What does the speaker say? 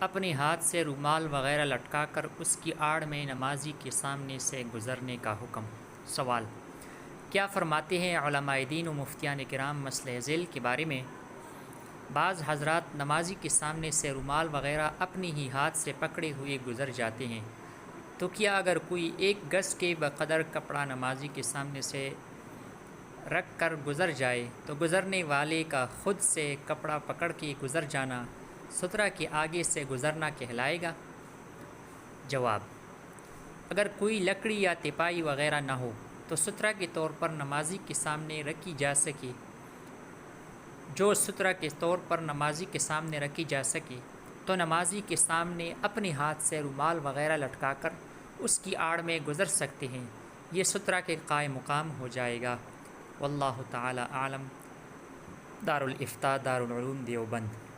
اپنے ہاتھ سے رومال وغیرہ لٹکا کر اس کی آڑ میں نمازی کے سامنے سے گزرنے کا حکم۔ سوال: کیا فرماتے ہیں علماء دین و مفتیان کرام مسئلہ ذیل کے بارے میں؟ بعض حضرات نمازی کے سامنے سے رومال وغیرہ اپنے ہی ہاتھ سے پکڑے ہوئے گزر جاتے ہیں، تو کیا اگر کوئی 1 گز کے بقدر کپڑا نمازی کے سامنے سے رکھ کر گزر جائے تو گزرنے والے کا خود سے کپڑا پکڑ کے گزر جانا سترہ کے آگے سے گزرنا کہلائے گا؟ جواب: اگر کوئی لکڑی یا تپائی وغیرہ نہ ہو تو سترہ کے طور پر نمازی کے سامنے رکھی جا سکے تو نمازی کے سامنے اپنے ہاتھ سے رومال وغیرہ لٹکا کر اس کی آڑ میں گزر سکتے ہیں، یہ سترہ کے قائم مقام ہو جائے گا۔ واللہ تعالی اعلم۔ دارالفتاء، دارالعلوم دیوبند۔